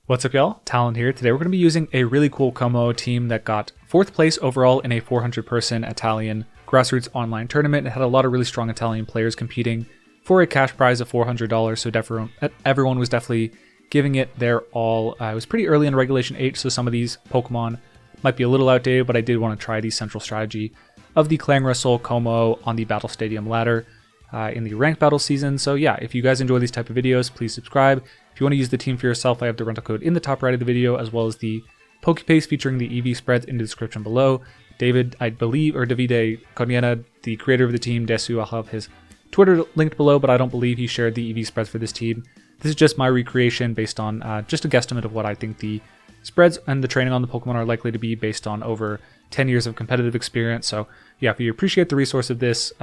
What's up, y'all? Talon here. Today we're going to be using a really cool Kommo-o team that got 4th place overall in a 400-person Italian grassroots online tournament. It had a lot of really strong Italian players competing for a cash prize of $400, so everyone was definitely giving it their all. It was pretty early in Regulation 8, so some of these Pokemon might be a little outdated, but I did want to try the central strategy of the Clangorous Soul Kommo-o on the Battle Stadium ladder in the ranked battle season. So yeah, if you guys enjoy these type of videos, please subscribe. If you want to use the team for yourself, I have the rental code in the top right of the video, as well as the PokePaste featuring the EV spreads in the description below. David, I believe, or Davide Coniena, the creator of the team, Desu, I'll have his Twitter linked below, but I don't believe he shared the EV spreads for this team. This is just my recreation based on just a guesstimate of what I think the spreads and the training on the Pokemon are likely to be based on over 10 years of competitive experience. So yeah, if you appreciate the resource of this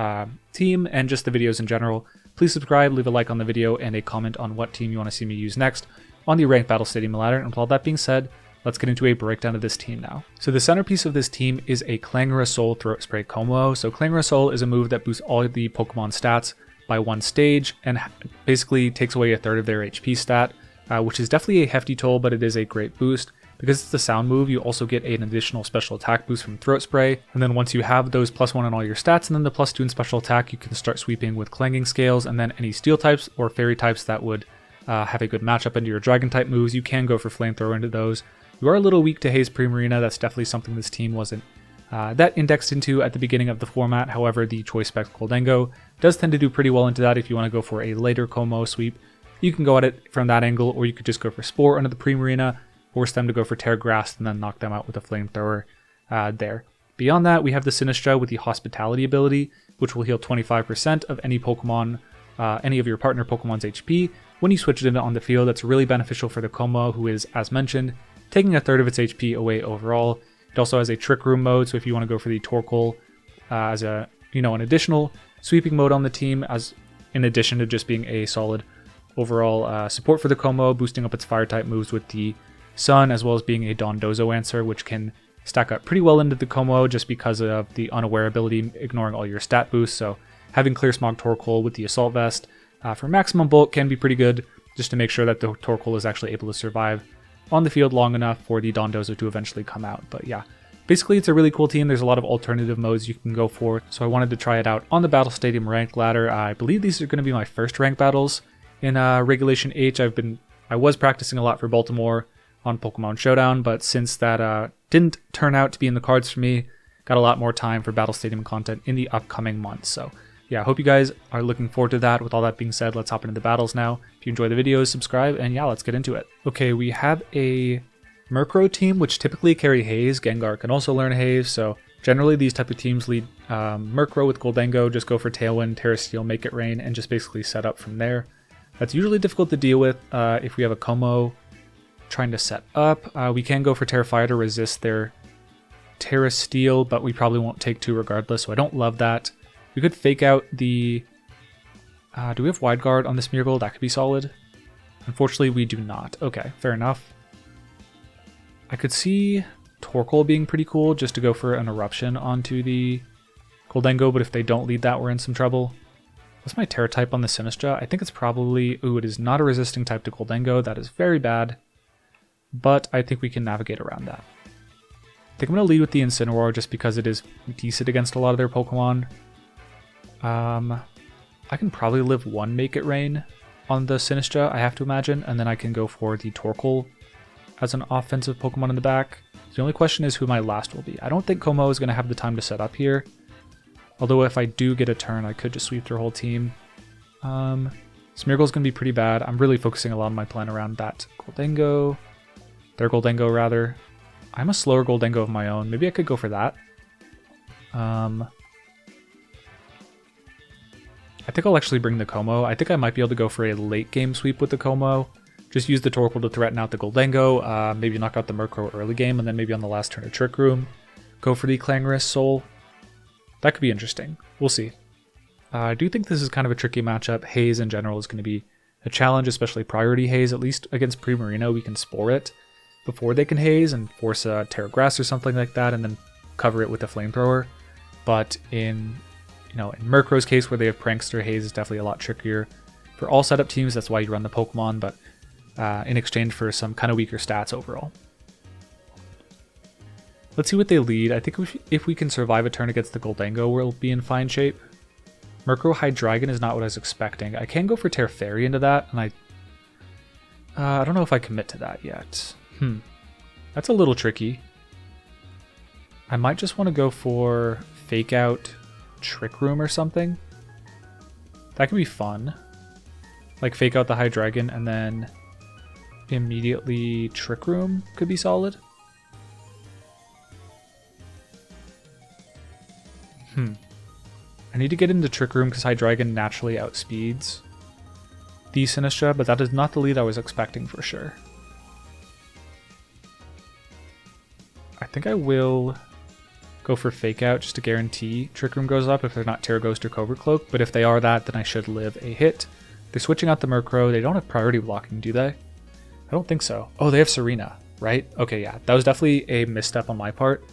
team and just the videos in general, please subscribe, leave a like on the video, and a comment on what team you want to see me use next on the Ranked Battle Stadium ladder. And with all that being said, let's get into a breakdown of this team now. So the centerpiece of this team is a Clangorous Soul Throat Spray Kommo-o. So Clangorous Soul is a move that boosts all of the Pokemon stats by one stage and basically takes away a third of their HP stat, which is definitely a hefty toll, but it is a great boost. Because it's a sound move, you also get an additional special attack boost from Throat Spray, and then once you have those +1 on all your stats and then the +2 in special attack, you can start sweeping with Clanging Scales, and then any Steel types or Fairy types that would have a good matchup into your Dragon type moves, you can go for Flamethrower into those. You are a little weak to Haze Primarina, that's definitely something this team wasn't that indexed into at the beginning of the format. However, the Choice Spec Gholdengo does tend to do pretty well into that. If you want to go for a later Kommo-o sweep, you can go at it from that angle, or you could just go for Spore under the Primarina, force them to go for Terra Grass, and then knock them out with a Flamethrower there. Beyond that, we have the Sinistcha with the Hospitality ability, which will heal 25% of any Pokemon, any of your partner Pokemon's HP when you switch it in on the field. That's really beneficial for the Kommo-o, who is, as mentioned, taking a third of its HP away overall. It also has a Trick Room mode, so if you want to go for the Torkoal as a, an additional sweeping mode on the team, as in addition to just being a solid overall support for the Kommo-o, boosting up its Fire type moves with the Sun, as well as being a anti-Dozo answer, which can stack up pretty well into the Kommo-o just because of the Unaware ability, ignoring all your stat boosts. So having Clear Smog Torkoal with the Assault Vest for maximum bulk can be pretty good, just to make sure that the Torkoal is actually able to survive on the field long enough for the anti-Dozo to eventually come out. But yeah, basically it's a really cool team. There's a lot of alternative modes you can go for, so I wanted to try it out on the Battle Stadium ranked ladder. I believe these are going to be my first ranked battles in Regulation H. I was practicing a lot for Baltimore on Pokemon Showdown, but since that didn't turn out to be in the cards for me, got a lot more time for Battle Stadium content in the upcoming months. So yeah, I hope you guys are looking forward to that. With all that being said, let's hop into the battles now. If you enjoy the videos, subscribe, and yeah, let's get into it. Okay, we have a Murkrow team, which typically carry Haze. Gengar can also learn Haze, so generally these type of teams lead Murkrow with Gholdengo, just go for Tailwind, Terra Steel, Make It Rain, and just basically set up from there. That's usually difficult to deal with if we have a Kommo-o trying to set up. We can go for Terra Fire to resist their Terra Steel, but we probably won't take 2 regardless, so I don't love that. We could fake out the... do we have Wide Guard on the Smeargle? That could be solid. Unfortunately, we do not. Okay, fair enough. I could see Torkoal being pretty cool, just to go for an Eruption onto the Gholdengo, but if they don't lead that, we're in some trouble. What's my Terra type on the Sinistcha? I think it's probably... Ooh, it is not a resisting type to Gholdengo. That is very bad. But I think we can navigate around that. I think I'm going to lead with the Incineroar just because it is decent against a lot of their Pokemon. I can probably live 1 Make It Rain on the Sinistcha, I have to imagine, and then I can go for the Torkoal as an offensive Pokemon in the back. The only question is who my last will be. I don't think Kommo-o is going to have the time to set up here. Although if I do get a turn, I could just sweep their whole team. Smeargle is going to be pretty bad. I'm really focusing a lot of my plan around that Gholdengo. Their Gholdengo, rather. I'm a slower Gholdengo of my own. Maybe I could go for that. I think I'll actually bring the Kommo-o. I think I might be able to go for a late game sweep with the Kommo-o. Just use the Torkoal to threaten out the Gholdengo. Maybe knock out the Murkrow early game, and then maybe on the last turn of Trick Room, go for the Clangorous Soul. That could be interesting. We'll see. I do think this is kind of a tricky matchup. Haze in general is going to be a challenge, especially Priority Haze. At least against Primarina, we can Spore it before they can Haze and force a Terra Grass or something like that, and then cover it with a Flamethrower. But in Murkrow's case, where they have Prankster, Haze is definitely a lot trickier for all setup teams. That's why you run the Pokemon. But in exchange for some kind of weaker stats overall. Let's see what they lead. I think if we can survive a turn against the Gholdengo, we'll be in fine shape. Murkrow Hydreigon is not what I was expecting. I can go for Tera into that, and I don't know if I commit to that yet. That's a little tricky. I might just want to go for Fake Out Trick Room or something. That could be fun. Like Fake Out the Hydreigon and then immediately Trick Room could be solid. I need to get into Trick Room because Hydreigon naturally outspeeds the Sinistcha, but that is not the lead I was expecting for sure. I think I will go for Fake Out just to guarantee Trick Room goes up if they're not Terra Ghost or Cobra Cloak, but if they are that, then I should live a hit. They're switching out the Murkrow. They don't have priority blocking, do they? I don't think so. Oh, they have Serena, right? Okay, yeah, that was definitely a misstep on my part.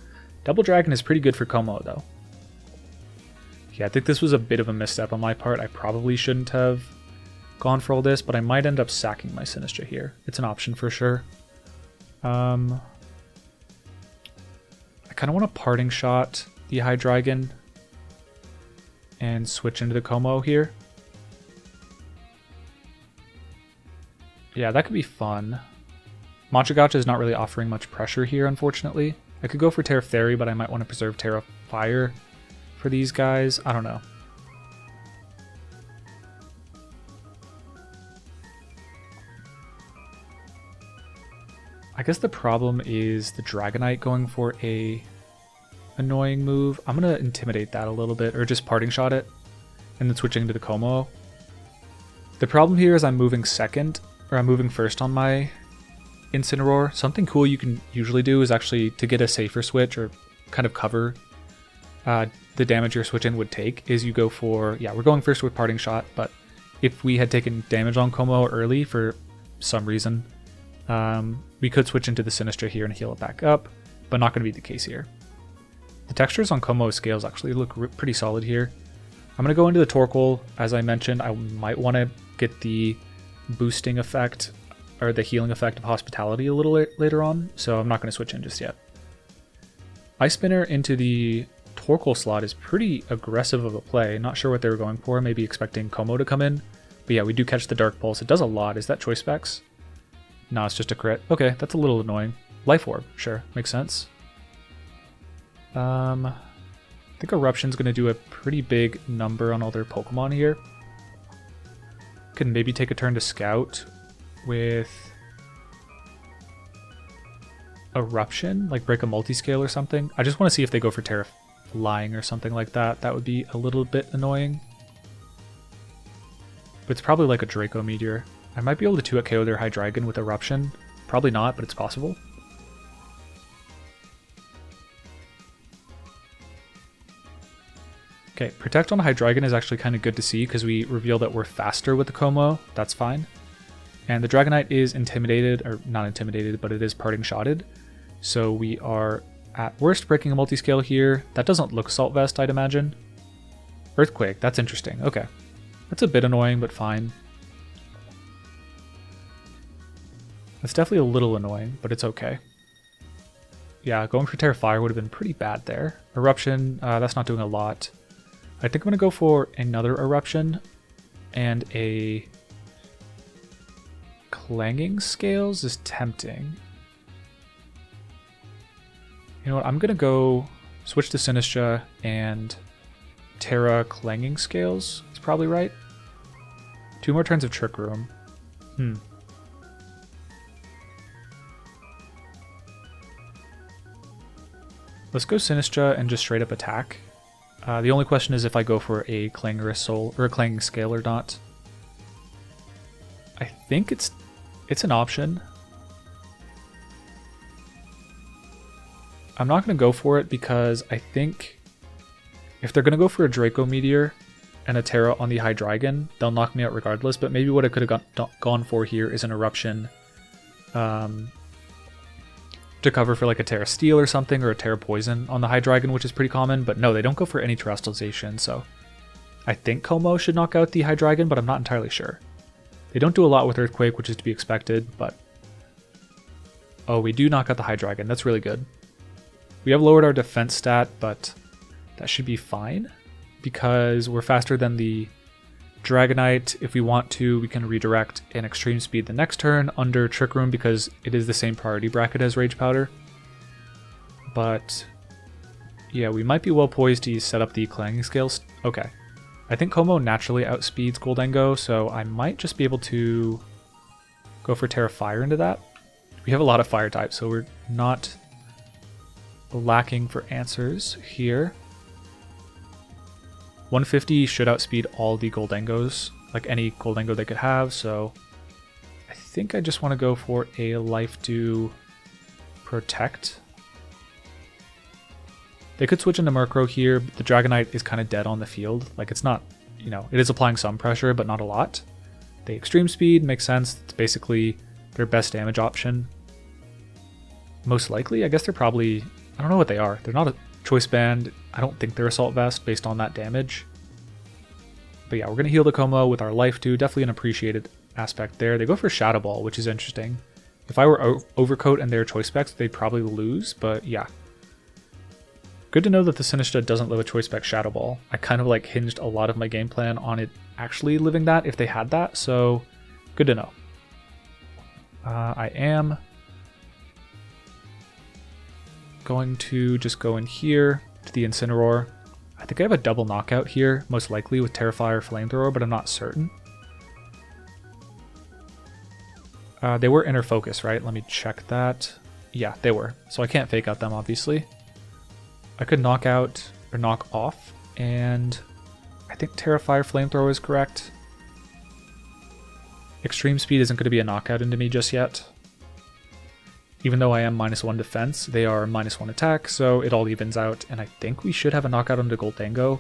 Double Dragon is pretty good for Kommo-o though. Yeah, I think this was a bit of a misstep on my part. I probably shouldn't have gone for all this, but I might end up sacking my Sinistcha here. It's an option for sure. I kind of want to Parting Shot the Hydreigon and switch into the Kommo-o here. Yeah, that could be fun. Machagacha is not really offering much pressure here, unfortunately. I could go for Tera Fairy, but I might want to preserve Tera Fire for these guys. I don't know. I guess the problem is the Dragonite going for a annoying move. I'm going to Intimidate that a little bit, or just Parting Shot it, and then switching to the Kommo-o. The problem here is I'm moving second, or I'm moving first on my Incineroar. Something cool you can usually do is actually to get a safer switch, or kind of cover the damage your switch in would take, is you go for, yeah, we're going first with Parting Shot, but if we had taken damage on Kommo-o early for some reason, we could switch into the Sinistcha here and heal it back up, but not going to be the case here. The textures on Kommo-o scales actually look pretty solid here. I'm going to go into the Torkoal. As I mentioned, I might want to get the boosting effect, or the healing effect of Hospitality a little later on, so I'm not going to switch in just yet. Ice Spinner into the Torkoal slot is pretty aggressive of a play. Not sure what they were going for, maybe expecting Kommo-o to come in. But yeah, we do catch the Dark Pulse. It does a lot. Is that Choice Specs? No, it's just a crit. Okay, that's a little annoying. Life Orb, sure, makes sense. I think Eruption's going to do a pretty big number on all their Pokemon here. Could maybe take a turn to Scout with Eruption, like break a multiscale or something. I just want to see if they go for Tera Flying or something like that. That would be a little bit annoying. But it's probably like a Draco Meteor. I might be able to 2-hit KO their Hydreigon with Eruption. Probably not, but it's possible. Okay, Protect on Hydreigon is actually kind of good to see because we reveal that we're faster with the Kommo-o. That's fine. And the Dragonite is intimidated, or not intimidated, but it is Parting Shotted. So we are at worst breaking a multiscale here. That doesn't look Assault Vest, I'd imagine. Earthquake, that's interesting. Okay. That's a bit annoying, but fine. That's definitely a little annoying, but it's okay. Yeah, going for Tera Fire would have been pretty bad there. Eruption, that's not doing a lot. I think I'm going to go for another Eruption and a Clanging Scales is tempting. You know what, I'm going to go switch to Sinistcha and Tera Clanging Scales. It's probably right. 2 more turns of Trick Room. Let's go Sinistcha and just straight up attack. The only question is if I go for a Clangorous Soul or a Clanging Scale or not. I think it's an option. I'm not going to go for it because I think if they're going to go for a Draco Meteor and a Tera on the Hydreigon, they'll knock me out regardless, but maybe what I could have gone for here is an Eruption to cover for like a Tera Steel or something, or a Tera Poison on the Hydreigon, which is pretty common, but no, they don't go for any Terrestrialization, so I think Kommo-o should knock out the Hydreigon, but I'm not entirely sure. They don't do a lot with Earthquake, which is to be expected, but... Oh, we do knock out the High Dragon. That's really good. We have lowered our defense stat, but that should be fine because we're faster than the Dragonite. If we want to, we can redirect an Extreme Speed the next turn under Trick Room because it is the same priority bracket as Rage Powder. But yeah, we might be well poised to set up the Clanging Scales. Okay. I think Kommo naturally outspeeds Gholdengo, so I might just be able to go for Tera Fire into that. We have a lot of fire types, so we're not lacking for answers here. 150 should outspeed all the Gholdengos, like any Gholdengo they could have, so I think I just want to go for a Life Dew Protect. They could switch into Murkrow here, but the Dragonite is kind of dead on the field. Like, it's not, you know, it is applying some pressure, but not a lot. The Extreme Speed makes sense. It's basically their best damage option. Most likely, I guess they're probably, I don't know what they are. They're not a Choice Band. I don't think they're Assault Vest based on that damage. But yeah, we're going to heal the Kommo with our Life Dew. Definitely an appreciated aspect there. They go for Shadow Ball, which is interesting. If I were Overcoat and their Choice Specs, they'd probably lose, but yeah. Good to know that the Sinistcha doesn't live a Choice Spec Shadow Ball. I kind of like hinged a lot of my game plan on it actually living that if they had that, so good to know. I am going to just go in here to the Incineroar. I think I have a double knockout here, most likely with Terrify or Flamethrower, but I'm not certain. They were Inner Focus, right? Let me check that. Yeah, they were. So I can't fake out them, obviously. I could knock out or knock off, and I think Terrify or Flamethrower is correct. Extreme Speed isn't going to be a knockout into me just yet. Even though I am -1 defense, they are -1 attack, so it all evens out, and I think we should have a knockout onto Gholdengo.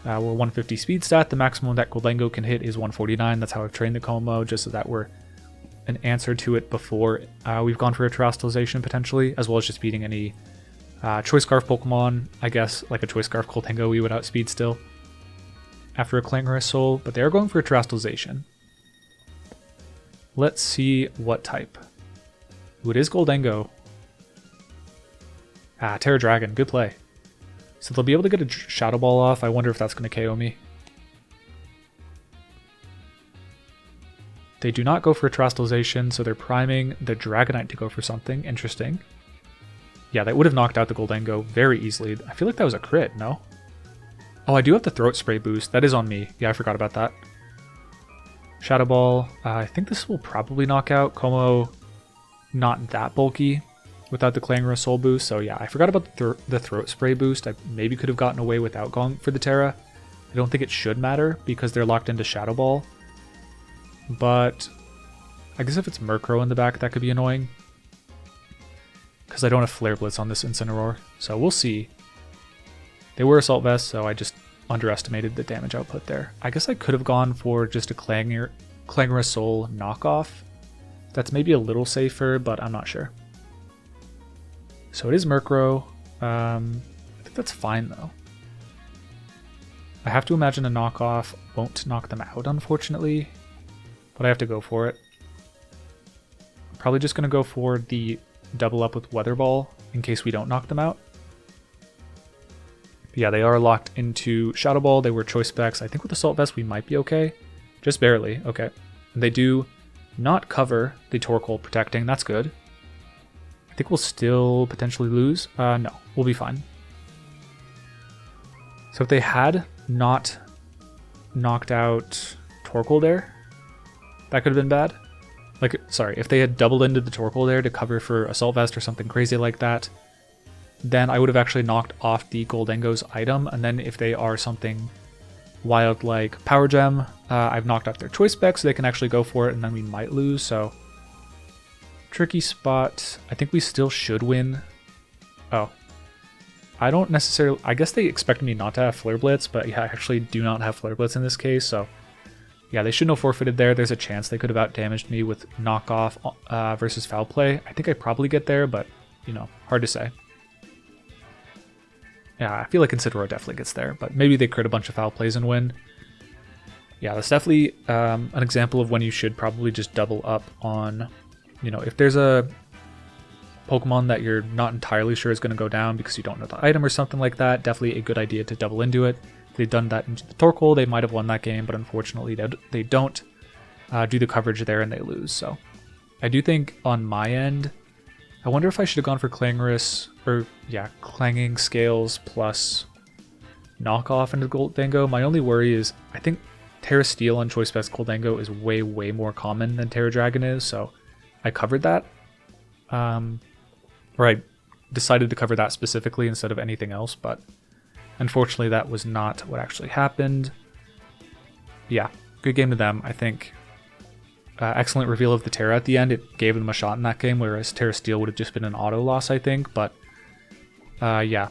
We're 150 speed stat, the maximum that Gholdengo can hit is 149, that's how I've trained the Kommo, just so that we're an answer to it before we've gone for a Terastallization potentially, as well as just beating any Choice Scarf Pokemon. I guess like a Choice Scarf Gholdengo we would outspeed still after a Clangorous Soul, but they are going for a Terastallization. Let's see what type. Ooh, it is Gholdengo. Terra Dragon, good play. So they'll be able to get a Shadow Ball off. I wonder if that's going to KO me. They do not go for a Terastallization, so they're priming the Dragonite to go for something. Interesting. Yeah, that would have knocked out the Gholdengo very easily. I feel like that was a crit, no? Oh, I do have the Throat Spray boost. That is on me. Yeah, I forgot about that. Shadow Ball. I think this will probably knock out. Kommo, not that bulky without the Clangorous Soul boost. So yeah, I forgot about the Throat Spray boost. I maybe could have gotten away without going for the Tera. I don't think it should matter because they're locked into Shadow Ball. But I guess if it's Murkrow in the back, that could be annoying. Because I don't have Flare Blitz on this Incineroar. So we'll see. They were Assault Vest, so I just underestimated the damage output there. I guess I could have gone for just a Clangorous Soul knockoff. That's maybe a little safer, but I'm not sure. So it is Murkrow. I think that's fine, though. I have to imagine a knockoff won't knock them out, unfortunately. But I have to go for it. I'm probably just going to go for the double up with Weather Ball in case we don't knock them out. But yeah, they are locked into Shadow Ball. They were Choice Specs. I think with Assault Vest we might be okay. Just barely. Okay. And they do not cover the Torkoal protecting. That's good. I think we'll still potentially lose. No, we'll be fine. So if they had not knocked out Torkoal there, that could have been bad. Like, sorry, if they had doubled into the Torkoal there to cover for Assault Vest or something crazy like that, then I would have actually knocked off the Gholdengo's item. And then if they are something wild like Power Gem, I've knocked off their Choice Spec, so they can actually go for it, and then we might lose. So tricky spot. I think we still should win. Oh, I don't necessarily, I guess they expect me not to have Flare Blitz, but yeah, I actually do not have Flare Blitz in this case. So yeah, they shouldn't have forfeited there. There's a chance they could have outdamaged me with knockoff versus foul play. I think I probably get there, but you know, hard to say. Yeah, I feel like Incineroar definitely gets there, but maybe they crit a bunch of foul plays and win. Yeah, that's definitely an example of when you should probably just double up on, if there's a Pokemon that you're not entirely sure is going to go down because you don't know the item or something like that, definitely a good idea to double into it. If they'd done that into the Torkoal, they might have won that game, but unfortunately they don't do the coverage there and they lose. So I do think on my end, I wonder if I should have gone for Clangorous, or yeah, Clanging Scales plus knockoff into Gholdengo. My only worry is I think Tera Steel on Choice Best Gholdengo is way, way more common than Tera Dragon is, so I covered that. Or I decided to cover that specifically instead of anything else, but unfortunately that was not what actually happened. Yeah, good game to them, I think. Excellent reveal of the Tera at the end. It gave them a shot in that game, whereas Tera Steel would have just been an auto loss, I think, but yeah.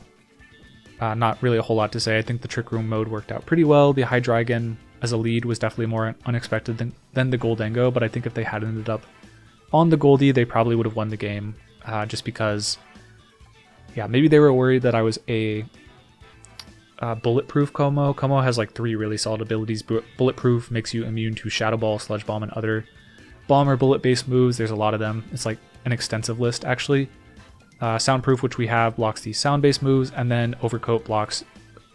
Not really a whole lot to say. I think the Trick Room mode worked out pretty well. The Hydreigon as a lead was definitely more unexpected than the Gholdengo, but I think if they had ended up on the Goldie, they probably would have won the game, just because, yeah, maybe they were worried that I was a bulletproof Kommo. Kommo has like 3 really solid abilities. Bulletproof makes you immune to Shadow Ball, Sludge Bomb, and other bomb or bullet-based moves. There's a lot of them. It's like an extensive list, actually. Soundproof, which we have, blocks these sound-based moves, and then Overcoat blocks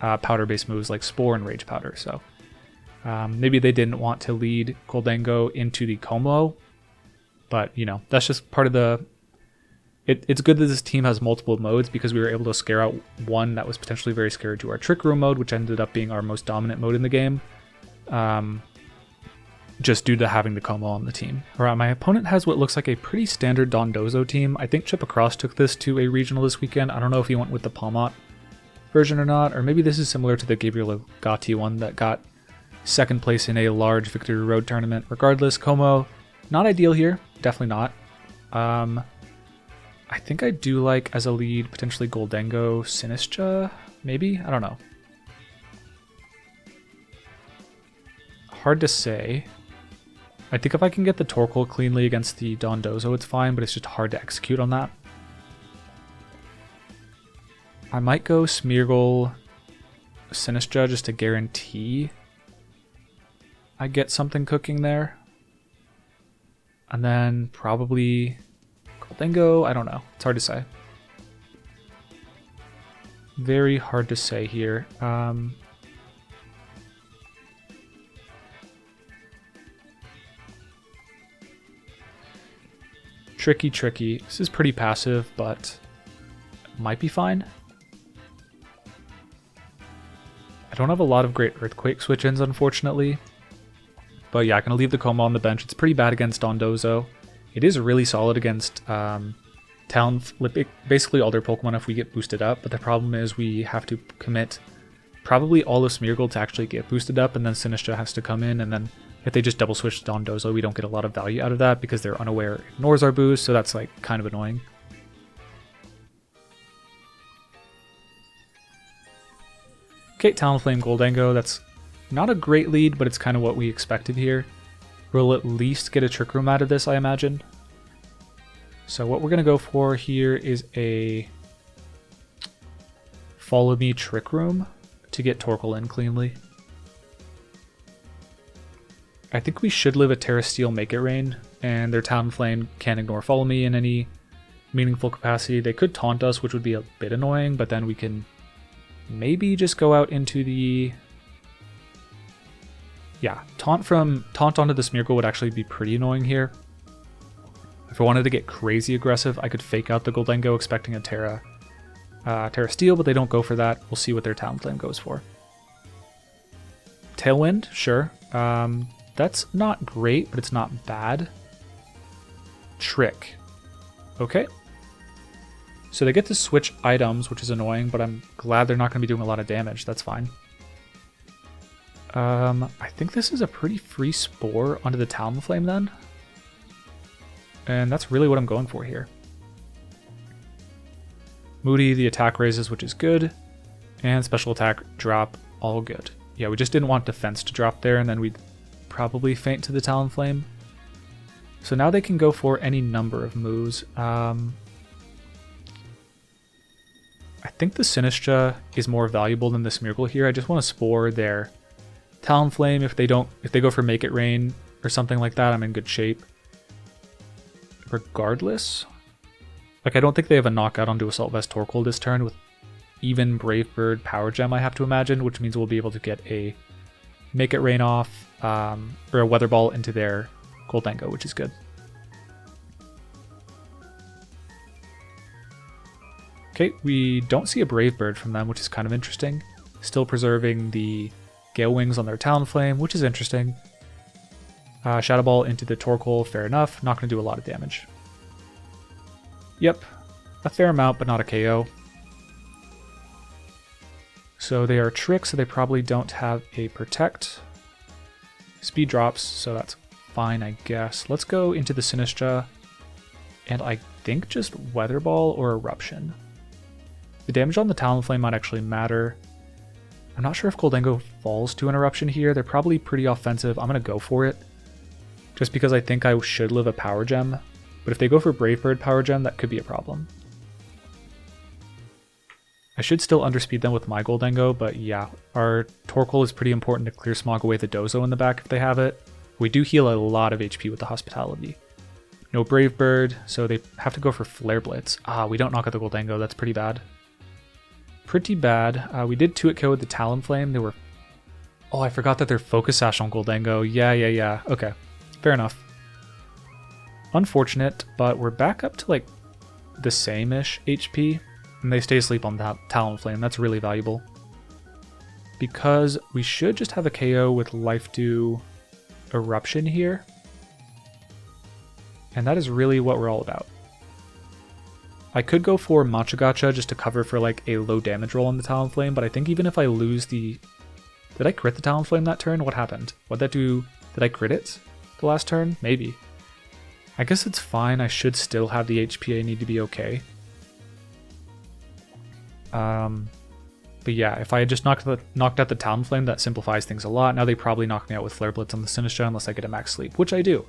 powder-based moves like Spore and Rage Powder. So maybe they didn't want to lead Gholdengo into the Kommo, but that's just part of the. It's good that this team has multiple modes because we were able to scare out one that was potentially very scary to our Trick Room mode, which ended up being our most dominant mode in the game. Just due to having the Kommo on the team. Alright, my opponent has what looks like a pretty standard Dondozo team. I think Chip Across took this to a regional this weekend. I don't know if he went with the Palmot version or not, or maybe this is similar to the Gabriel Gatti one that got second place in a large Victory Road tournament. Regardless, Kommo, not ideal here. Definitely not. I think I do like, as a lead, potentially Gholdengo, Sinistcha, maybe? I don't know. Hard to say. I think if I can get the Torkoal cleanly against the Dondozo, it's fine, but it's just hard to execute on that. I might go Smeargle, Sinistcha just to guarantee I get something cooking there. And then probably Gholdengo, I don't know. It's hard to say. Very hard to say here. Tricky. This is pretty passive, but might be fine. I don't have a lot of great Earthquake switch-ins, unfortunately. But yeah, I'm going to leave the Kommo on the bench. It's pretty bad against Dondozo. It is really solid against basically all their Pokemon if we get boosted up, but the problem is we have to commit probably all of Smeargle to actually get boosted up, and then Sinistcha has to come in, and then if they just double switch to Dondozo, we don't get a lot of value out of that because they're unaware it ignores our boost, so that's like kind of annoying. Okay, Talonflame Gholdengo, that's not a great lead, but it's kind of what we expected here. We'll at least get a Trick Room out of this, I imagine. So what we're going to go for here is a Follow Me Trick Room to get Torkoal in cleanly. I think we should live a Tera Steel Make It Rain, and their Talonflame can't ignore Follow Me in any meaningful capacity. They could taunt us, which would be a bit annoying, but then we can maybe just go out into the... Yeah, taunt onto the Smeargle would actually be pretty annoying here. If I wanted to get crazy aggressive, I could fake out the Gholdengo expecting a Tera Steel, but they don't go for that. We'll see what their Talonflame goes for. Tailwind, sure. That's not great, but it's not bad. Trick. Okay. So they get to switch items, which is annoying, but I'm glad they're not going to be doing a lot of damage. That's fine. I think this is a pretty free Spore onto the Talonflame then. And that's really what I'm going for here. Moody, the attack raises, which is good. And special attack drop, all good. Yeah, we just didn't want defense to drop there, and then we'd probably faint to the Talonflame. So now they can go for any number of moves. I think the Sinistcha is more valuable than the Smeargle here. I just want to Spore their Talonflame, if they go for Make It Rain or something like that, I'm in good shape. Regardless, like I don't think they have a knockout onto Assault Vest Torkoal this turn with even Brave Bird Power Gem, I have to imagine, which means we'll be able to get a Make It Rain off or a Weather Ball into their Gholdengo, which is good. Okay, we don't see a Brave Bird from them, which is kind of interesting. Still preserving the Gale Wings on their Talonflame, which is interesting. Shadow Ball into the Torkoal, fair enough. Not going to do a lot of damage. Yep, a fair amount, but not a KO. So they are Trick, so they probably don't have a Protect. Speed drops, so that's fine, I guess. Let's go into the Sinistcha, and I think just Weather Ball or Eruption. The damage on the Talonflame might actually matter. I'm not sure if Gholdengo falls to an Eruption here. They're probably pretty offensive. I'm going to go for it, just because I think I should live a Power Gem. But if they go for Brave Bird Power Gem, that could be a problem. I should still underspeed them with my Gholdengo, but yeah, our Torkoal is pretty important to clear Smog away the Dozo in the back if they have it. We do heal a lot of HP with the Hospitality. No Brave Bird, so they have to go for Flare Blitz. We don't knock out the Gholdengo, that's pretty bad. Pretty bad. We did 2-hit KO with the Talonflame. They were... Oh, I forgot that they're Focus Sash on Gholdengo. Yeah. Okay, fair enough. Unfortunate, but we're back up to like the same-ish HP, and they stay asleep on that Talonflame. That's really valuable. Because we should just have a KO with Life Dew Eruption here. And that is really what we're all about. I could go for Machagacha just to cover for like a low damage roll on the Talonflame, but I think even if I lose the... Did I crit the Talonflame that turn? What happened? What'd that do? Did I crit it the last turn? Maybe. I guess it's fine. I should still have the HP I need to be okay. But yeah, if I had just knocked out the Talonflame, that simplifies things a lot. Now they probably knock me out with Flare Blitz on the Sinistcha unless I get a max sleep, which I do.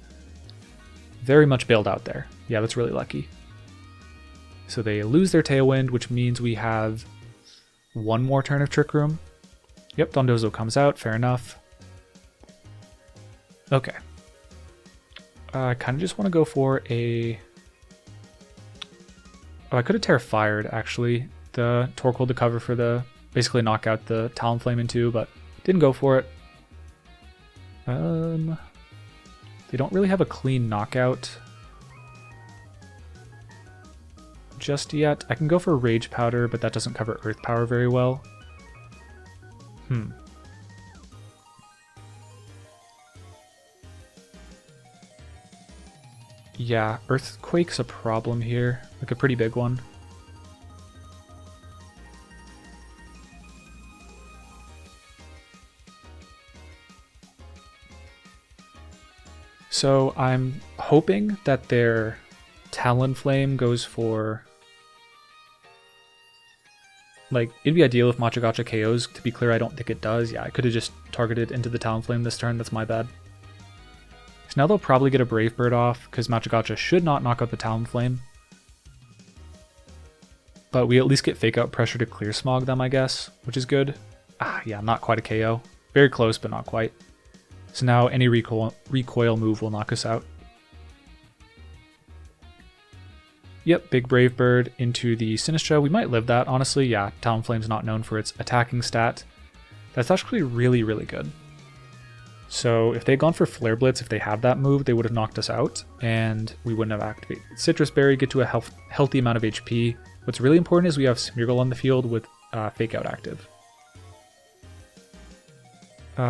Very much bailed out there. Yeah, that's really lucky. So they lose their Tailwind, which means we have one more turn of Trick Room. Yep, Dondozo comes out, fair enough. Okay. I kind of just want to go for a... Oh, I could have Tera Fired, actually. The Torkoal to cover for the... Basically knock out the Talonflame into, but didn't go for it. They don't really have a clean knockout just yet. I can go for Rage Powder, but that doesn't cover Earth Power very well. Yeah, Earthquake's a problem here, like a pretty big one. So I'm hoping that their Talonflame goes for... Like, it'd be ideal if Machagacha KOs. To be clear, I don't think it does. Yeah, I could have just targeted into the Talonflame this turn. That's my bad. So now they'll probably get a Brave Bird off, because Machagacha should not knock out the Talonflame. But we at least get Fake Out Pressure to clear Smog them, I guess, which is good. Yeah, not quite a KO. Very close, but not quite. So now any recoil move will knock us out. Yep, big Brave Bird into the Sinistcha. We might live that, honestly. Yeah, Talonflame's not known for its attacking stat. That's actually really, really good. So if they had gone for Flare Blitz, if they have that move, they would have knocked us out, and we wouldn't have activated. Citrus Berry, get to a healthy amount of HP. What's really important is we have Smeargle on the field with Fake Out active.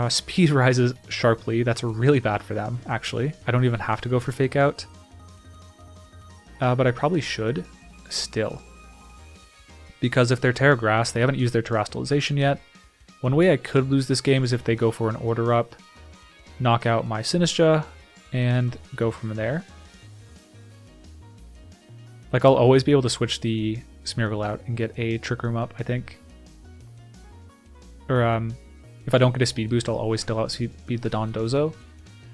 Speed rises sharply. That's really bad for them, actually. I don't even have to go for Fake Out. But I probably should, still. Because if they're Terra Grass, they haven't used their Terastallization yet. One way I could lose this game is if they go for an Order Up, knock out my Sinistcha, and go from there. Like, I'll always be able to switch the Smeargle out and get a Trick Room up, I think. Or, if I don't get a speed boost, I'll always still outspeed the Dondozo.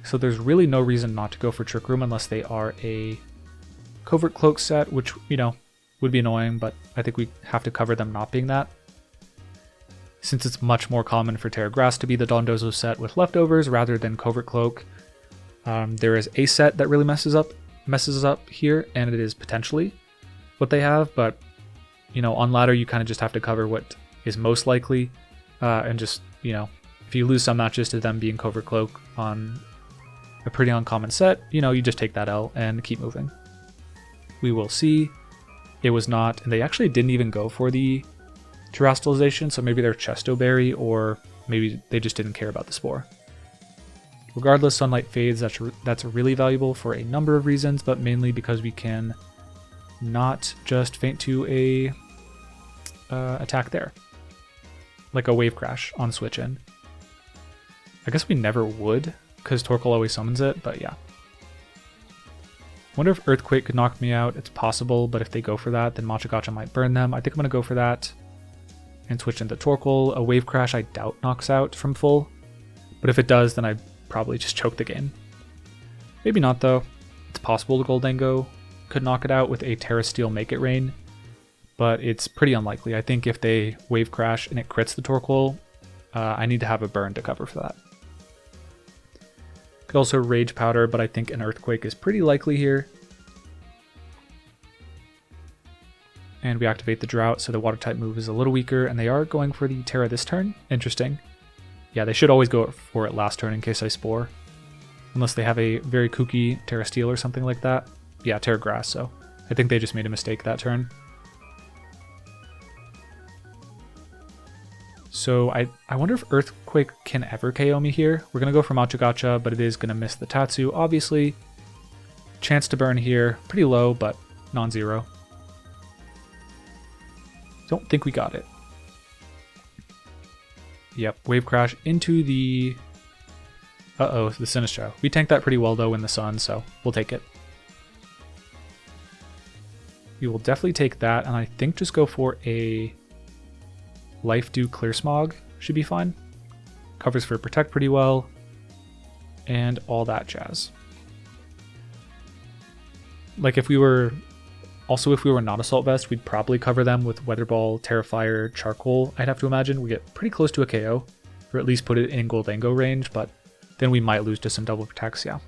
So there's really no reason not to go for Trick Room unless they are a Covert Cloak set, which, you know, would be annoying, but I think we have to cover them not being that. since it's much more common for Tera Grass to be the Dondozo set with leftovers rather than Covert Cloak. There is a set that really messes up here, and it is potentially what they have, but you know, on ladder you kind of just have to cover what is most likely, and just, you know, if you lose some matches to them being Covert Cloak on a pretty uncommon set, you know, you just take that L and keep moving. We will see. It was not, and they actually didn't even go for the terastallization, so maybe they're Chesto Berry, or maybe they just didn't care about the Spore. Regardless, Sunlight Fades, that's really valuable for a number of reasons, but mainly because we can not just feint to a attack there, like a Wave Crash on switch in. I guess we never would, because Torkoal always summons it, but yeah. Wonder if Earthquake could knock me out. It's possible, but if they go for that, then Machigacha might burn them. I think I'm going to go for that and switch into Torkoal. A Wave Crash I doubt knocks out from full, but if it does, then I probably just choke the game. Maybe not though. It's possible the Gholdengo could knock it out with a Tera Steel Make It Rain, but it's pretty unlikely. I think if they Wave Crash and it crits the Torkoal, I need to have a burn to cover for that. Could also Rage Powder, but I think an Earthquake is pretty likely here. And we activate the Drought, so the Water type move is a little weaker, and they are going for the Tera this turn. Interesting. Yeah, they should always go for it last turn in case I Spore. Unless they have a very kooky Tera Steel or something like that. Yeah, Tera Grass, so I think they just made a mistake that turn. So I wonder if Earthquake can ever KO me here. We're going to go for Machigacha, but it is going to miss the Tatsu, obviously. Chance to burn here, pretty low, but non-zero. Don't think we got it. Yep, Wave Crash into the... Uh-oh, the Sinistcha. We tanked that pretty well, though, in the sun, so we'll take it. We will definitely take that, and I think just go for a Life Dew Clear Smog. Should be fine. Covers for Protect pretty well, and all that jazz. Like, if we were not Assault Vest, we'd probably cover them with Weather Ball, Terrifier, Charcoal, I'd have to imagine. We get pretty close to a KO, or at least put it in Gholdengo range, but then we might lose to some double protects, yeah.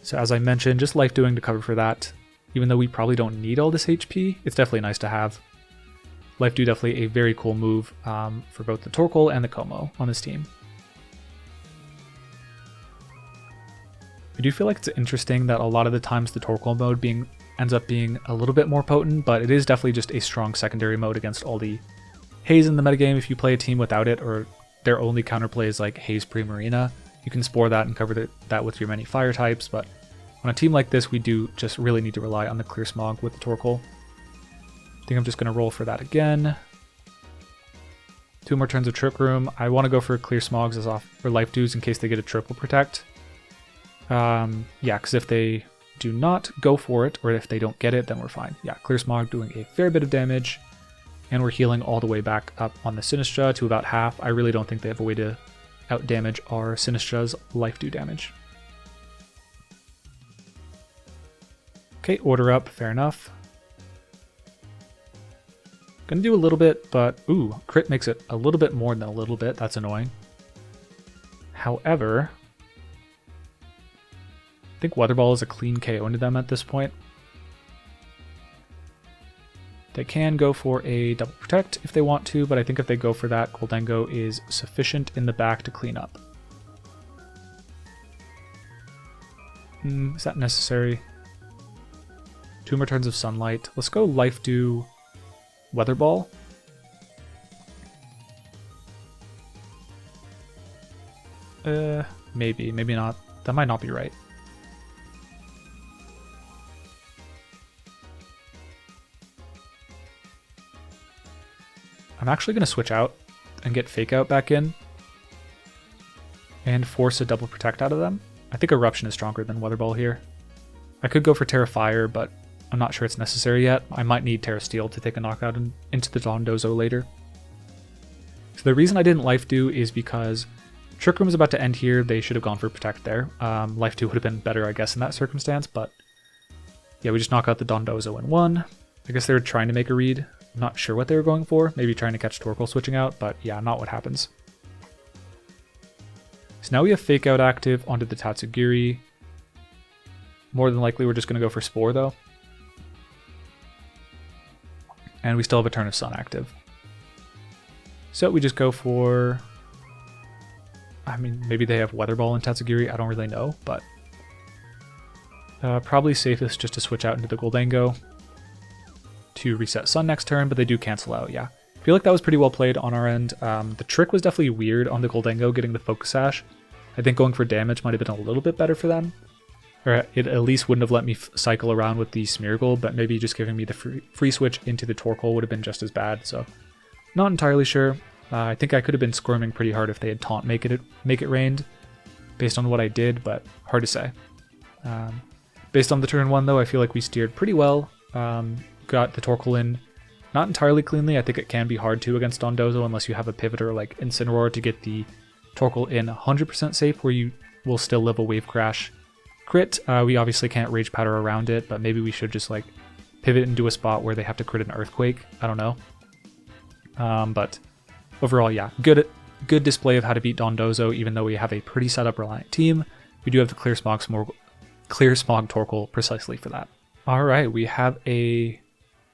So as I mentioned, just Life Doing to cover for that. Even though we probably don't need all this HP, it's definitely nice to have. Life Dew definitely a very cool move for both the Torkoal and the Kommo-o on this team. I do feel like it's interesting that a lot of the times the Torkoal mode ends up being a little bit more potent, but it is definitely just a strong secondary mode against all the Haze in the metagame. If you play a team without it, or their only counterplay is like Haze Primarina, you can Spore that and cover that with your many fire types, but on a team like this, we do just really need to rely on the Clear Smog with the Torkoal. I think I'm just going to roll for that again. 2 more turns of Trick Room. I want to go for Clear Smogs as off for Life Dews in case they get a triple protect. Yeah, because if they do not go for it, or if they don't get it, then we're fine. Yeah, Clear Smog doing a fair bit of damage, and we're healing all the way back up on the Sinistcha to about half. I really don't think they have a way to out-damage our Sinistcha's Life Dew damage. Okay, order up, fair enough. Gonna do a little bit, but ooh, crit makes it a little bit more than a little bit. That's annoying. However, I think Weather Ball is a clean KO into them at this point. They can go for a double protect if they want to, but I think if they go for that, Gholdengo is sufficient in the back to clean up. Is that necessary? 2 more turns of Sunlight. Let's go Life Dew Weather Ball. Maybe not. That might not be right. I'm actually going to switch out and get Fake Out back in and force a double protect out of them. I think Eruption is stronger than Weather Ball here. I could go for Terrifier, but I'm not sure it's necessary yet. I might need Tera Steel to take a knockout into the Dondozo later. So the reason I didn't Life Dew is because Trick Room is about to end here. They should have gone for Protect there. Life Dew would have been better, I guess, in that circumstance, but yeah, we just knock out the Dondozo in 1. I guess they were trying to make a read, I'm not sure what they were going for. Maybe trying to catch Torkoal switching out, but yeah, not what happens. So now we have Fake Out active onto the Tatsugiri. More than likely we're just going to go for Spore though. And we still have a Turn of Sun active. So we just go for... I mean, maybe they have Weather Ball and Tatsugiri, I don't really know, but... probably safest just to switch out into the Gholdengo to reset Sun next turn, but they do cancel out, yeah. I feel like that was pretty well played on our end. The trick was definitely weird on the Gholdengo getting the Focus Sash. I think going for damage might have been a little bit better for them. Or it at least wouldn't have let me cycle around with the Smeargle, but maybe just giving me the free switch into the Torkoal would have been just as bad, so... Not entirely sure. I think I could have been squirming pretty hard if they had taunt make it rained, based on what I did, but hard to say. Based on the turn 1 though, I feel like we steered pretty well. Got the Torkoal in not entirely cleanly. I think it can be hard to against Dondozo unless you have a pivoter like Incineroar to get the Torkoal in 100% safe where you will still live a Wave Crash crit. We obviously can't Rage Powder around it, but maybe we should just like pivot into a spot where they have to crit an Earthquake. I don't know. But overall, yeah, good display of how to beat Dondozo, even though we have a pretty setup reliant team. We do have the Clear Smog Torkoal precisely for that. All right, we have a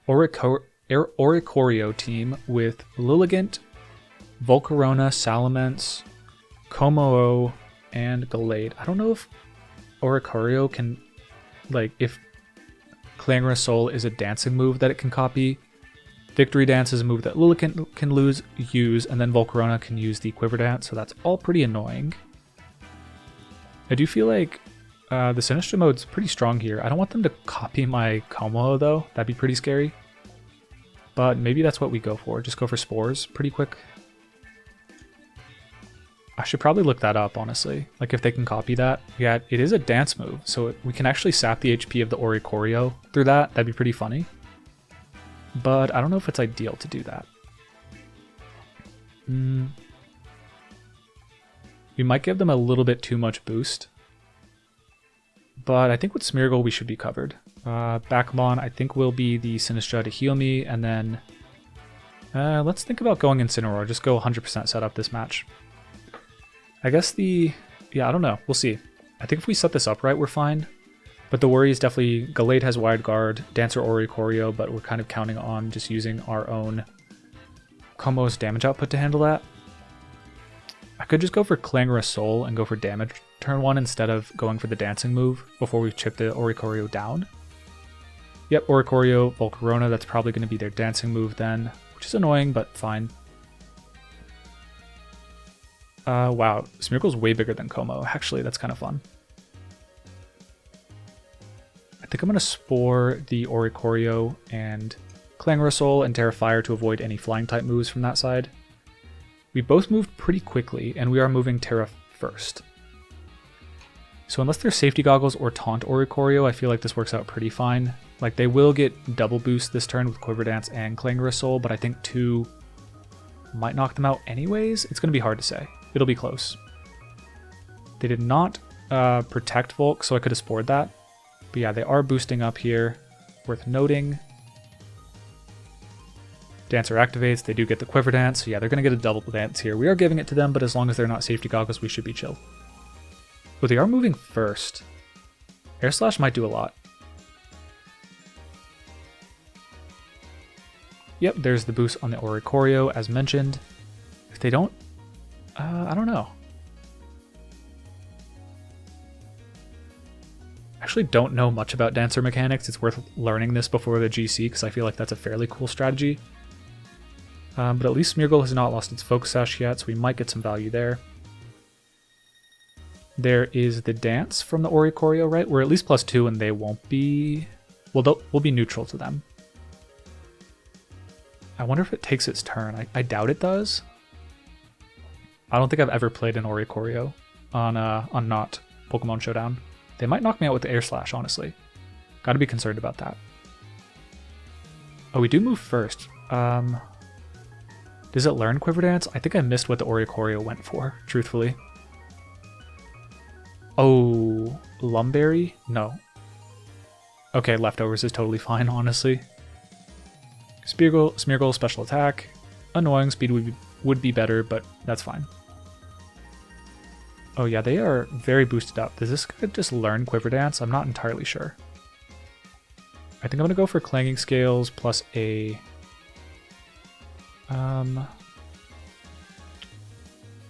Oricorio team with Lilligant, Volcarona, Salamence, Kommo-o, and Gallade. I don't know if Oricorio can, like, if Clangorous Soul is a dancing move that it can copy. Victory Dance is a move that Lilligant can use, and then Volcarona can use the Quiver Dance, so that's all pretty annoying. I do feel like the Sinistcha mode's pretty strong here. I don't want them to copy my Kommo-o though, that'd be pretty scary. But maybe that's what we go for, just go for Spores pretty quick. I should probably look that up, honestly, like if they can copy that. Yeah, it is a dance move, so we can actually sap the HP of the Oricorio through that, that'd be pretty funny. But I don't know if it's ideal to do that. We might give them a little bit too much boost. But I think with Smeargle we should be covered. Backmon I think will be the Sinistcha to heal me, and then let's think about going Incineroar, just go 100% set up this match. I guess yeah, I don't know, we'll see. I think if we set this up right, we're fine. But the worry is definitely Gallade has Wide Guard, Dancer Oricorio, but we're kind of counting on just using our own Kommo-o's damage output to handle that. I could just go for Clangorous Soul and go for damage turn 1 instead of going for the dancing move before we chip the Oricorio down. Yep, Oricorio, Volcarona, that's probably going to be their dancing move then, which is annoying, but fine. Wow, Smeargle's way bigger than Kommo-o. Actually, that's kind of fun. I think I'm going to Spore the Oricorio and Clangorous Soul and Tera Fire to avoid any flying type moves from that side. We both moved pretty quickly, and we are moving Tera first. So unless they're Safety Goggles or Taunt Oricorio, I feel like this works out pretty fine. Like, they will get double boost this turn with Quiver Dance and Clangorous Soul, but I think 2 might knock them out anyways. It's going to be hard to say. It'll be close. They did not protect Volk, so I could have spored that. But yeah, they are boosting up here. Worth noting. Dancer activates, they do get the Quiver Dance, so yeah, they're going to get a double dance here. We are giving it to them, but as long as they're not Safety Goggles, we should be chill. But they are moving first. Air Slash might do a lot. Yep, there's the boost on the Oricorio, as mentioned. If they don't... I don't know. I actually don't know much about Dancer mechanics. It's worth learning this before the GC, because I feel like that's a fairly cool strategy. But at least Smeargle has not lost its Focus Sash yet, so we might get some value there. There is the Dance from the Oricorio, right? We're at least +2 and they won't be... Well, we'll be neutral to them. I wonder if it takes its turn. I doubt it does. I don't think I've ever played an Oricorio on not Pokemon Showdown. They might knock me out with the Air Slash, honestly. Gotta be concerned about that. Oh, we do move first. Does it learn Quiver Dance? I think I missed what the Oricorio went for, truthfully. Oh, Lumberry? No. Okay, Leftovers is totally fine, honestly. Smeargle special attack. Annoying, speed would be better, but that's fine. Oh yeah, they are very boosted up. Does this guy just learn Quiver Dance? I'm not entirely sure. I think I'm gonna go for Clanging Scales plus a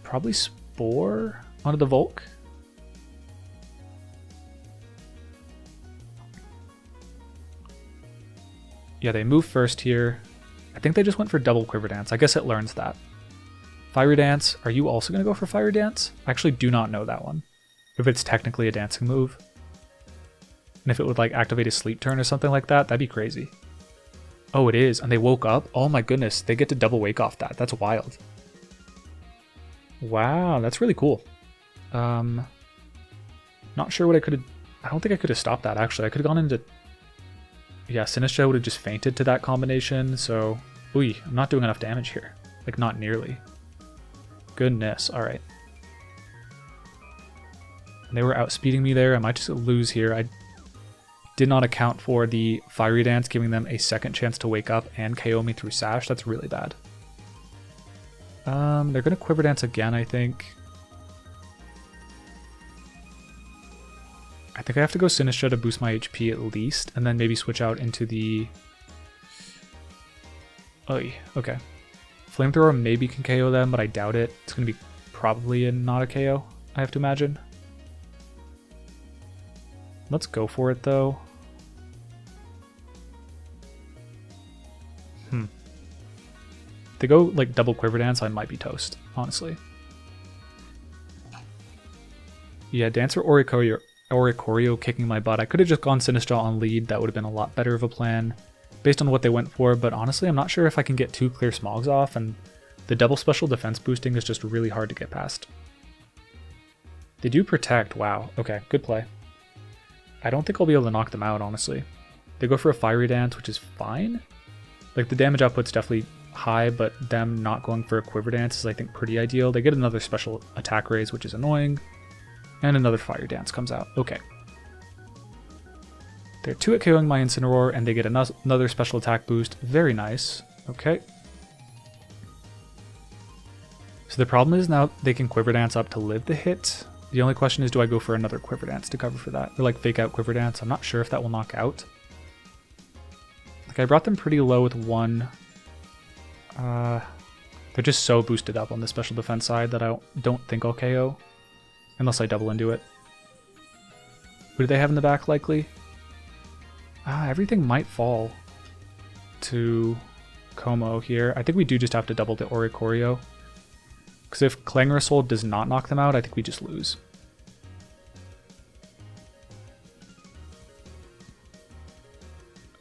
probably Spore onto the Volk. Yeah, they move first here. I think they just went for double Quiver Dance. I guess it learns that. Fiery Dance. Are you also going to go for Fiery Dance? I actually do not know that one. If it's technically a dancing move. And if it would like activate a sleep turn or something like that, that'd be crazy. Oh, it is. And they woke up? Oh my goodness. They get to double wake off that. That's wild. Wow, that's really cool. Not sure what I could have... I don't think I could have stopped that, actually. I could have gone into... Yeah, Sinistcha would have just fainted to that combination, so... Ooh, I'm not doing enough damage here. Like, not nearly. Goodness, alright. They were outspeeding me there. I might just lose here. I did not account for the Fiery Dance giving them a second chance to wake up and KO me through Sash. That's really bad. They're going to Quiver Dance again, I think. I think I have to go Sinistcha to boost my HP at least, and then maybe switch out into the... Oh, okay. Flamethrower maybe can KO them, but I doubt it. It's going to be probably not a KO, I have to imagine. Let's go for it, though. If they go, like, double Quiver Dance, I might be toast, honestly. Yeah, Dancer Oricorio kicking my butt. I could have just gone Sinistcha on lead. That would have been a lot better of a plan based on what they went for, but honestly, I'm not sure if I can get 2 clear Smogs off, and the double special defense boosting is just really hard to get past. They do protect. Wow. Okay, good play. I don't think I'll be able to knock them out, honestly. They go for a Fiery Dance, which is fine. Like, the damage output's definitely high, but them not going for a Quiver Dance is, I think, pretty ideal. They get another special attack raise, which is annoying. And another Fire Dance comes out. Okay. They're 2 at KOing my Incineroar, and they get another special attack boost. Very nice. Okay. So the problem is now they can Quiver Dance up to live the hit. The only question is, do I go for another Quiver Dance to cover for that? Or like fake out Quiver Dance? I'm not sure if that will knock out. Like, I brought them pretty low with 1. They're just so boosted up on the special defense side that I don't think I'll KO. Unless I double into it. Who do they have in the back, likely? Everything might fall to Kommo-o here. I think we do just have to double to Oricorio. Because if Clangorous Soul does not knock them out, I think we just lose.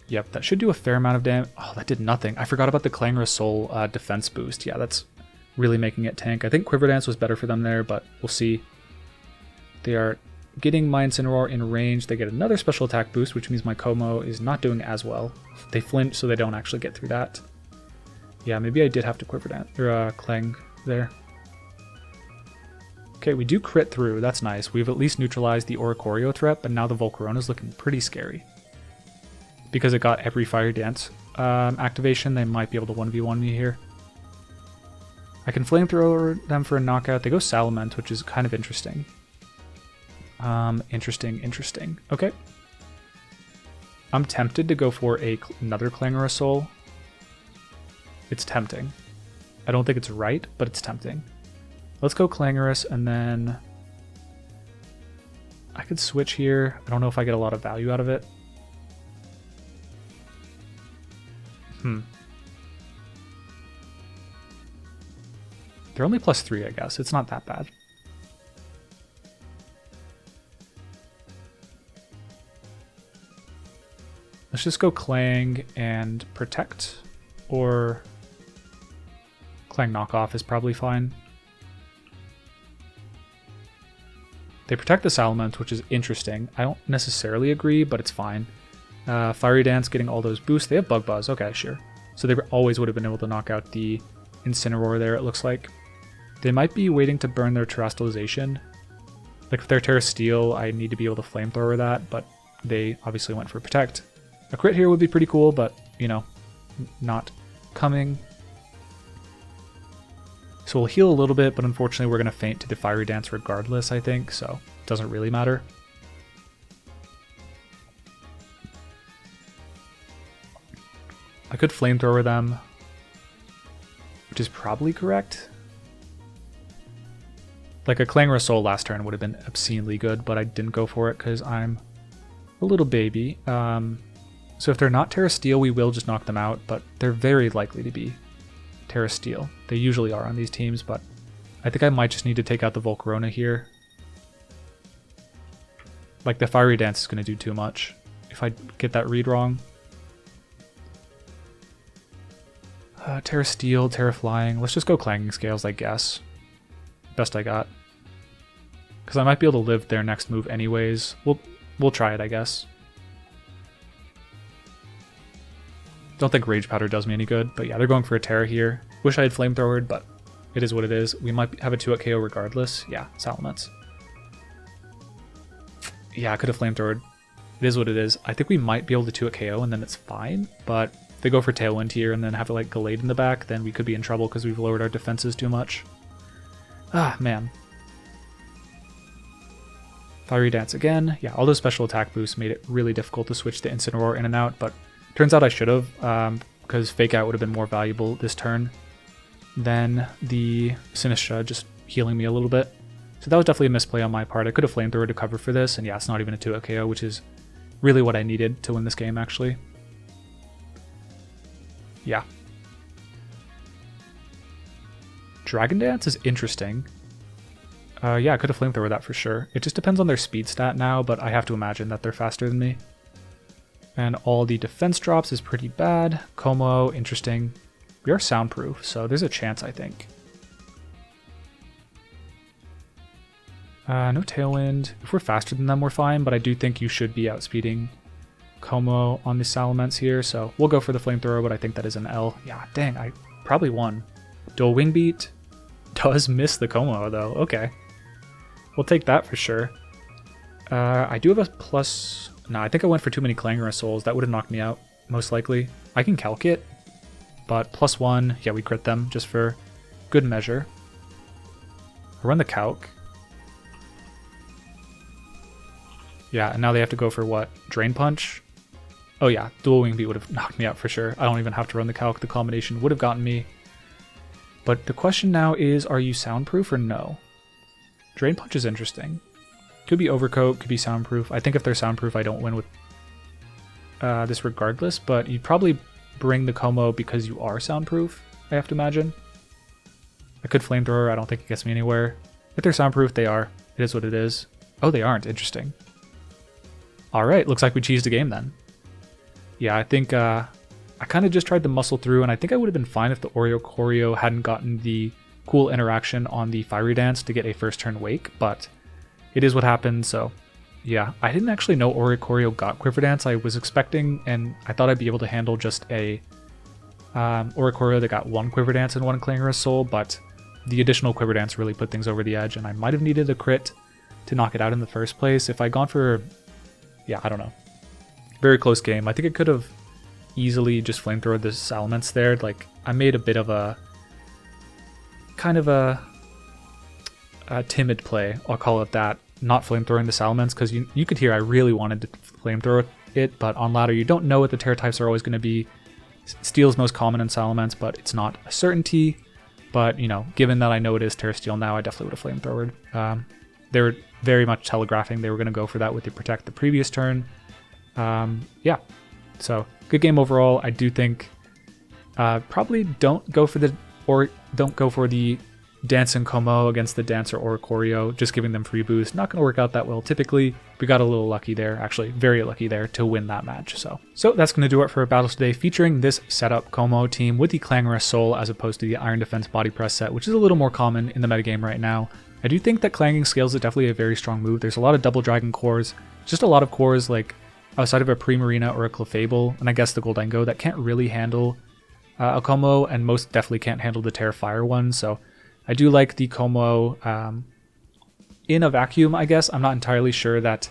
Yep, that should do a fair amount of damage. Oh, that did nothing. I forgot about the Clangorous Soul defense boost. Yeah, that's really making it tank. I think Quiver Dance was better for them there, but we'll see. They are getting my Incineroar in range. They get another special attack boost, which means my Kommo-o is not doing as well. They flinch, so they don't actually get through that. Yeah, maybe I did have to Quiver Dance, or Clang there. Okay, we do crit through. That's nice. We've at least neutralized the Oricorio threat, but now the Volcarona is looking pretty scary. Because it got every Fire Dance activation, they might be able to 1v1 me here. I can Flamethrower them for a knockout. They go Salament, which is kind of interesting. Interesting. Okay. I'm tempted to go for another Clangorous Soul. It's tempting. I don't think it's right, but it's tempting. Let's go Clangorous, and then I could switch here. I don't know if I get a lot of value out of it. They're only +3, I guess. It's not that bad. Let's just go Clang and Protect, or Clang Knockoff is probably fine. They protect the Salamence, which is interesting. I don't necessarily agree, but it's fine. Fiery Dance getting all those boosts. They have Bug Buzz. Okay, sure. So they always would have been able to knock out the Incineroar there, it looks like. They might be waiting to burn their Terastallization. Like, if they're Terra Steel, I need to be able to Flamethrower that, but they obviously went for Protect. A crit here would be pretty cool, but, you know, not coming. So we'll heal a little bit, but unfortunately we're going to faint to the Fiery Dance regardless, I think, so it doesn't really matter. I could Flamethrower them, which is probably correct. Like a Clangorous Soul last turn would have been obscenely good, but I didn't go for it because I'm a little baby. So if they're not Tera Steel, we will just knock them out, but they're very likely to be Tera Steel. They usually are on these teams, but I think I might just need to take out the Volcarona here. Like the Fiery Dance is going to do too much if I get that read wrong. Tera Steel, Tera Flying. Let's just go Clanging Scales, I guess. Best I got. Because I might be able to live their next move anyways. We'll try it, I guess. Don't think Rage Powder does me any good, but yeah, they're going for a Tera here. Wish I had Flamethrowered, but it is what it is. We might have a 2-hit KO regardless. Yeah, Salamence. Yeah, I could have Flamethrowered. It is what it is. I think we might be able to 2-hit KO and then it's fine, but if they go for Tailwind here and then have like Gallade in the back, then we could be in trouble because we've lowered our defenses too much. Ah, man. Fiery Dance again. Yeah, all those special attack boosts made it really difficult to switch the Incineroar in and out, but turns out I should have, because Fake Out would have been more valuable this turn than the Sinistcha just healing me a little bit. So that was definitely a misplay on my part. I could have Flamethrower to cover for this, and yeah, it's not even a 2-hit KO, which is really what I needed to win this game, actually. Yeah. Dragon Dance is interesting. Yeah, I could have Flamethrower that for sure. It just depends on their speed stat now, but I have to imagine that they're faster than me. And all the defense drops is pretty bad. Kommo-o, interesting. We are soundproof, so there's a chance, I think. No Tailwind. If we're faster than them, we're fine, but I do think you should be outspeeding Kommo-o on the Salamence here, so we'll go for the Flamethrower, but I think that is an L. Yeah, dang, I probably won. Dual Wing Beat does miss the Kommo-o, though. Okay. We'll take that for sure. I do have a plus... No, I think I went for too many Clangorous Souls. That would have knocked me out, most likely. I can calc it, but +1, yeah, we crit them just for good measure. I run the calc. Yeah, and now they have to go for what? Drain Punch? Oh yeah, Dual Wing Beat would have knocked me out for sure. I don't even have to run the calc. The combination would have gotten me. But the question now is, are you soundproof or no? Drain Punch is interesting. Could be Overcoat, could be soundproof. I think if they're soundproof, I don't win with this regardless, but you'd probably bring the Kommo-o because you are soundproof, I have to imagine. I could Flamethrower, I don't think it gets me anywhere. If they're soundproof, they are. It is what it is. Oh, they aren't. Interesting. Alright, looks like we cheesed a game then. Yeah, I think I kind of just tried to muscle through, and I think I would have been fine if the Oricorio hadn't gotten the cool interaction on the Fiery Dance to get a first turn Wake, but it is what happened, so yeah. I didn't actually know Oricorio got Quiver Dance. I was expecting, and I thought I'd be able to handle just a Oricorio that got 1 Quiver Dance and 1 Clangorous Soul, but the additional Quiver Dance really put things over the edge, and I might have needed a crit to knock it out in the first place. If I'd gone for, yeah, I don't know. Very close game. I think it could have easily just Flamethrowered the Salamence there. Like, I made a bit of a kind of a timid play, I'll call it that, not Flamethrowing the Salamence, because you could hear I really wanted to Flamethrow it, but on ladder you don't know what the Tera types are always going to be. Steel is most common in Salamence, but it's not a certainty. But, you know, given that I know it is Tera Steel now, I definitely would have Flamethrowered. They were very much telegraphing they were going to go for that with the Protect the previous turn. Yeah, so good game overall. I do think probably don't go for the Dancing Kommo-o against the Dancer Oricorio, just giving them free boost. Not going to work out that well typically. We got a little lucky there, actually very lucky there to win that match. So that's going to do it for our battles today, featuring this setup Kommo-o team with the Clangorous Soul as opposed to the Iron Defense Body Press set, which is a little more common in the metagame right now. I do think that Clanging Scales is definitely a very strong move. There's a lot of Double Dragon cores, just a lot of cores like outside of a Primarina or a Clefable, and I guess the Gholdengo that can't really handle a Kommo-o, and most definitely can't handle the Tera Fire one, so I do like the Kommo-o in a vacuum, I guess. I'm not entirely sure that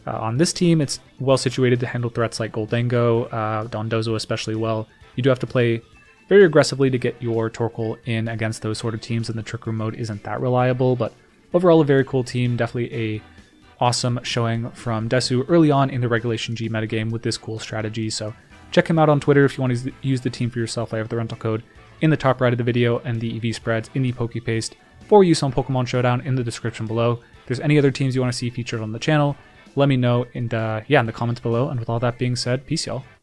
on this team it's well situated to handle threats like Gholdengo, anti-Dozo especially well, You do have to play very aggressively to get your Torkoal in against those sort of teams, and the Trick Room mode isn't that reliable, but overall a very cool team, definitely a awesome showing from Desu early on in the Regulation G metagame with this cool strategy. So check him out on Twitter if you want to use the team for yourself. I have the rental code in the top right of the video and the EV spreads in the PokePaste for use on Pokemon Showdown in the description below. If there's any other teams you want to see featured on the channel, let me know in the comments below. And with all that being said, peace y'all.